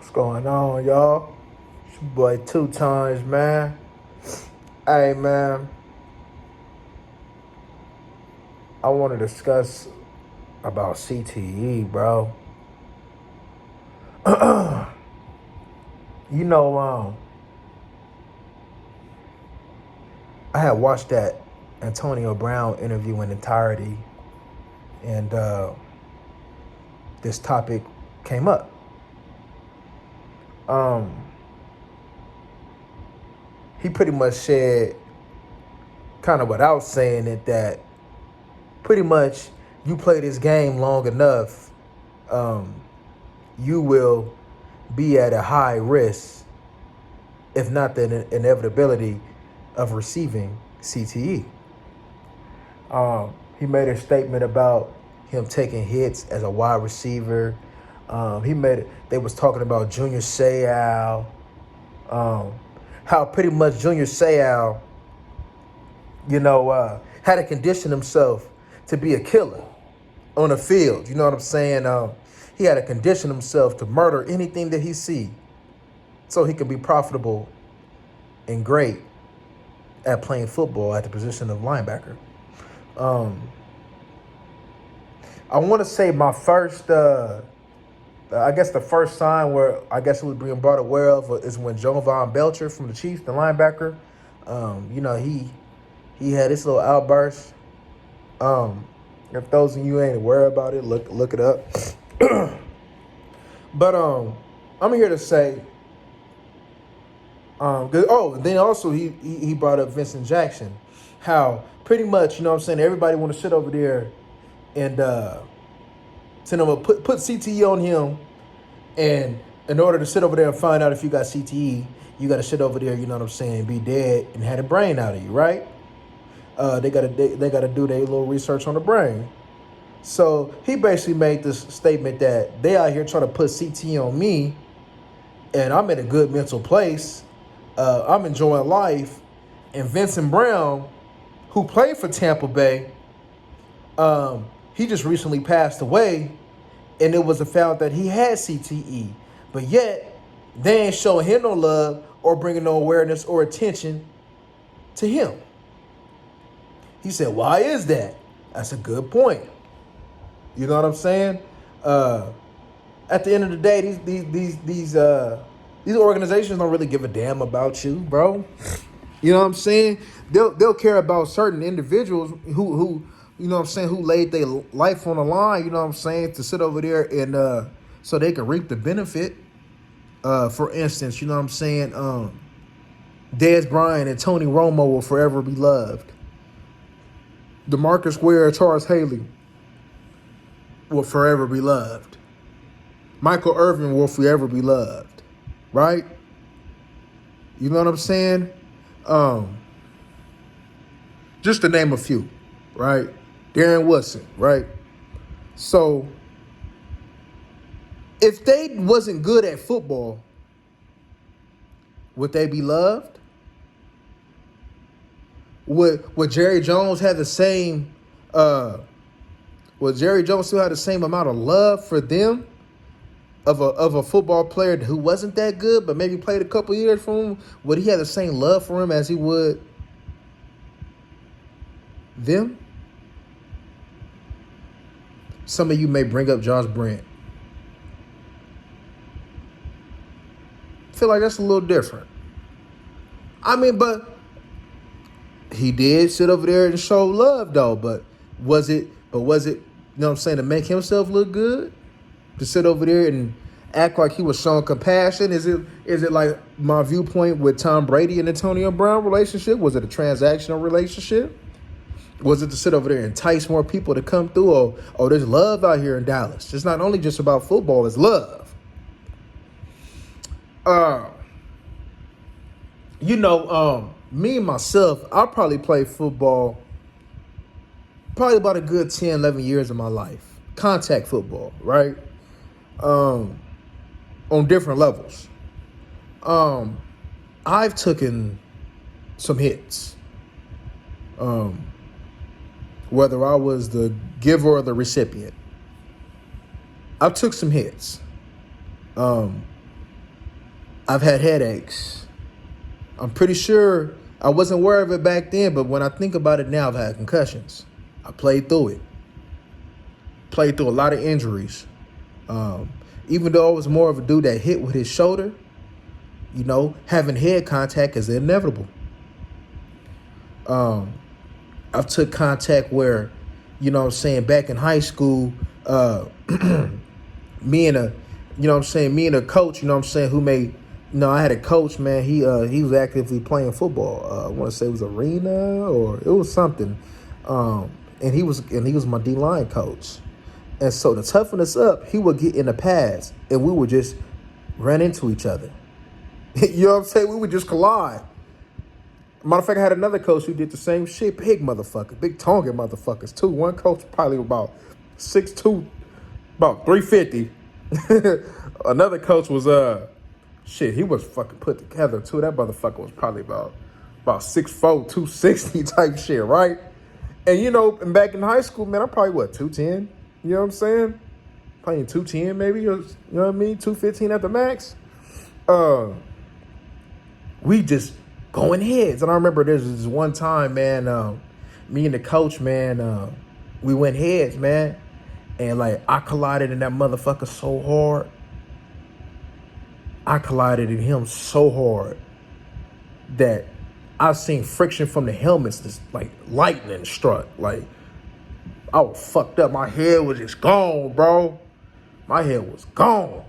What's going on, y'all? It's your boy 2 times, man. Hey, man. I want to discuss about CTE, bro. you know, I had watched that Antonio Brown interview in entirety, and this topic came up. He pretty much said, kind of without saying it, that pretty much you play this game long enough, you will be at a high risk, if not the inevitability, of receiving CTE. He made a statement about him taking hits as a wide receiver. They was talking about Junior Seau, how pretty much Junior Seau, had to condition himself to be a killer on the field. You know what I'm saying? He had to condition himself to murder anything that he see so he could be profitable and great at playing football at the position of linebacker. I want to say my first, I guess the first sign where I guess it was being brought aware of is when Jovan Belcher from the Chiefs, the linebacker, he had this little outburst. If those of you ain't aware about it, look it up. But I'm here to say, then also he brought up Vincent Jackson, how pretty much, you know what I'm saying, everybody want to sit over there and send him put CTE on him, and in order to sit over there and find out if you got CTE, you got to sit over there, you know what I'm saying, be dead and had a brain out of you, right? They gotta do their little research on the brain. So he basically made this statement that they out here trying to put CTE on me, and I'm in a good mental place. I'm enjoying life. And Vincent Brown, who played for Tampa Bay, he just recently passed away, and it was found that he had CTE. But yet, they ain't showing him no love or bringing no awareness or attention to him. He said, why is that? That's a good point. You know what I'm saying? At the end of the day, these organizations don't really give a damn about you, bro. You know what I'm saying? They'll care about certain individuals who you know what I'm saying, who laid their life on the line, you know what I'm saying, to sit over there and so they can reap the benefit. For instance, you know what I'm saying, Dez Bryant and Tony Romo will forever be loved. DeMarcus Ware, Charles Haley will forever be loved. Michael Irvin will forever be loved, right? You know what I'm saying? Just to name a few, right? Darren Woodson, right? So if they wasn't good at football, would they be loved? Would Jerry Jones have the same? Would Jerry Jones still have the same amount of love for them of a football player who wasn't that good, but maybe played a couple years for him? Would he have the same love for him as he would them? Some of you may bring up Josh Brent. I feel like that's a little different. I mean, but he did sit over there and show love, though. But was it, you know what I'm saying, to make himself look good? To sit over there and act like he was showing compassion? Is it like my viewpoint with Tom Brady and Antonio Brown relationship? Was it a transactional relationship? Was it to sit over there and entice more people to come through? Oh, there's love out here in Dallas. It's not only just about football, it's love. Me myself, I probably played football probably about a good 10, 11 years of my life. Contact football, right? On different levels. I've taken some hits. Whether I was the giver or the recipient, I took some hits. I've had headaches. I'm pretty sure I wasn't aware of it back then, but when I think about it now, I've had concussions. I played through it. Played through a lot of injuries. Even though I was more of a dude that hit with his shoulder, having head contact is inevitable. I've took contact where, back in high school, me and a coach, who made, I had a coach, man, he was actively playing football. I want to say it was arena or it was something. And he was my D-line coach. And so to toughen us up, he would get in the pads and we would just run into each other. You know what I'm saying? We would just collide. Matter of fact, I had another coach who did the same shit. Big motherfucker. Big tonguing motherfuckers, too. One coach probably about 6'2", about 350. Another coach was, he was fucking put together, too. That motherfucker was probably about 6'4", 260 type shit, right? And, and back in high school, man, I'm probably, 210? You know what I'm saying? Probably 210 maybe, or, 215 at the max. We just going heads. And I remember there's this one time, man, me and the coach, man, we went heads, man. And, I collided in that motherfucker so hard. I collided in him so hard that I seen friction from the helmets just, lightning struck. I was fucked up. My head was just gone, bro. My head was gone.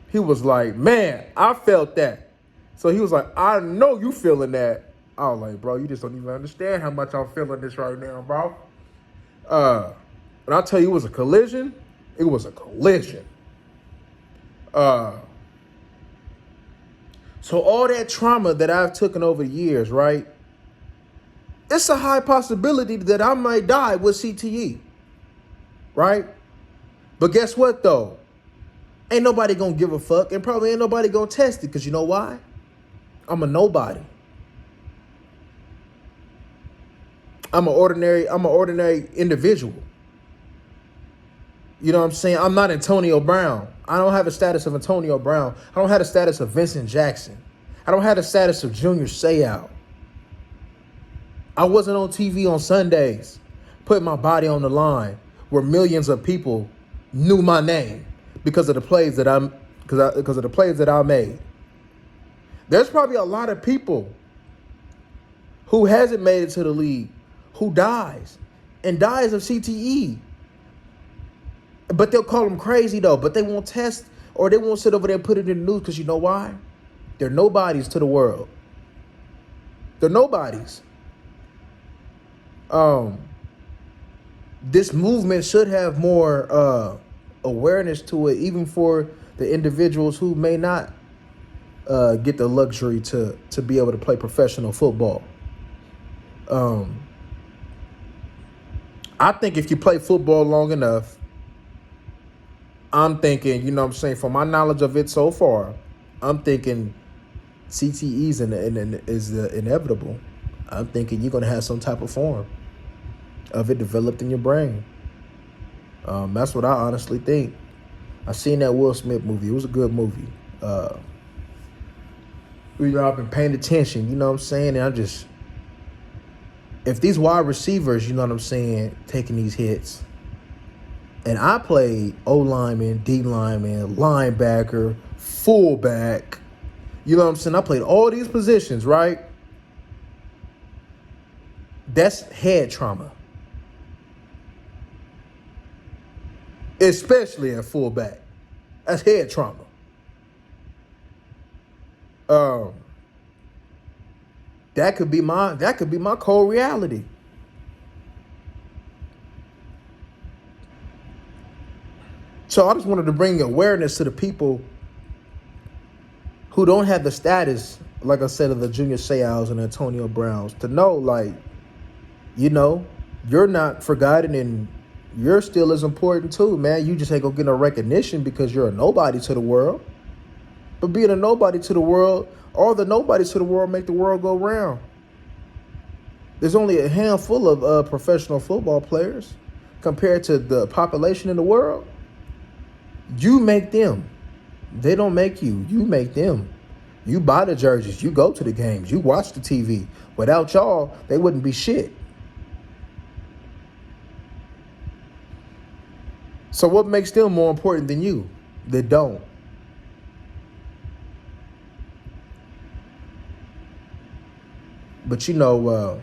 He was like, man, I felt that. So he was like, I know you feeling that. I was like, bro, you just don't even understand how much I'm feeling this right now, bro. And I'll tell you, it was a collision. It was a collision. So all that trauma that I've taken over the years, right? It's a high possibility that I might die with CTE, right? But guess what, though? Ain't nobody gonna give a fuck, and probably ain't nobody gonna test it, because you know why? I'm a nobody. I'm an ordinary individual. You know what I'm saying? I'm not Antonio Brown. I don't have the status of Antonio Brown. I don't have the status of Vincent Jackson. I don't have the status of Junior Seau. I wasn't on TV on Sundays, putting my body on the line, where millions of people knew my name because of the plays that I made. There's probably a lot of people who hasn't made it to the league, who dies of CTE. But they'll call them crazy, though. But they won't test, or they won't sit over there and put it in the news, because you know why? They're nobodies to the world. They're nobodies. This movement should have more awareness to it, even for the individuals who may not get the luxury to be able to play professional football. I think if you play football long enough, I'm thinking, from my knowledge of it so far, I'm thinking CTE is inevitable. I'm thinking you're going to have some type of form of it developed in your brain. That's what I honestly think. I seen that Will Smith movie. It was a good movie. I've been paying attention, you know what I'm saying? And if these wide receivers, you know what I'm saying, taking these hits, and I played O-lineman, D-lineman, linebacker, fullback, you know what I'm saying? I played all these positions, right? That's head trauma. Especially at fullback. That's head trauma. That could be my cold reality. So I just wanted to bring awareness to the people who don't have the status, like I said, of the Junior Seaus and Antonio Browns, to know, you're not forgotten and you're still as important too, man. You just ain't gonna get no recognition because you're a nobody to the world. But being a nobody to the world, all the nobodies to the world make the world go round. There's only a handful of professional football players compared to the population in the world. You make them. They don't make you. You make them. You buy the jerseys. You go to the games. You watch the TV. Without y'all, they wouldn't be shit. So what makes them more important than you? They don't. But man,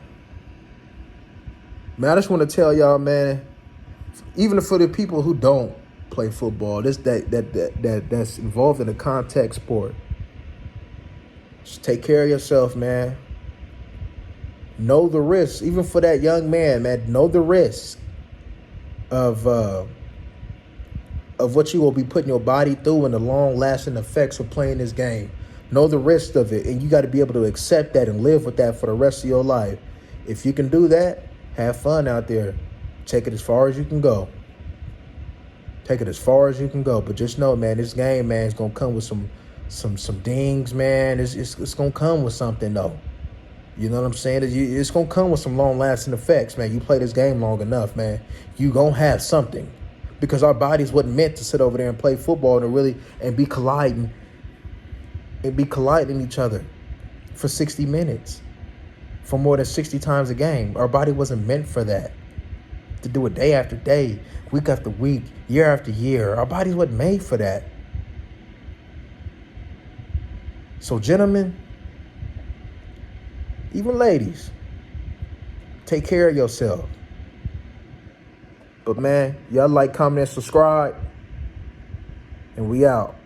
I just want to tell y'all, man, even for the people who don't play football, that's involved in a contact sport, just take care of yourself, man. Know the risks, even for that young man, man. Know the risks of what you will be putting your body through and the long-lasting effects of playing this game. Know the risk of it, and you got to be able to accept that and live with that for the rest of your life. If you can do that, have fun out there. Take it as far as you can go. Take it as far as you can go. But just know, man, this game, man, is gonna come with some dings, man. It's gonna come with something, though. You know what I'm saying? It's gonna come with some long-lasting effects, man. You play this game long enough, man. You gonna have something, because our bodies wasn't meant to sit over there and play football and be colliding each other for 60 minutes, for more than 60 times a game. Our body wasn't meant for that. To do it day after day, week after week, year after year. Our bodies wasn't made for that. So, gentlemen, even ladies, take care of yourself. But man, y'all like, comment, and subscribe, and we out.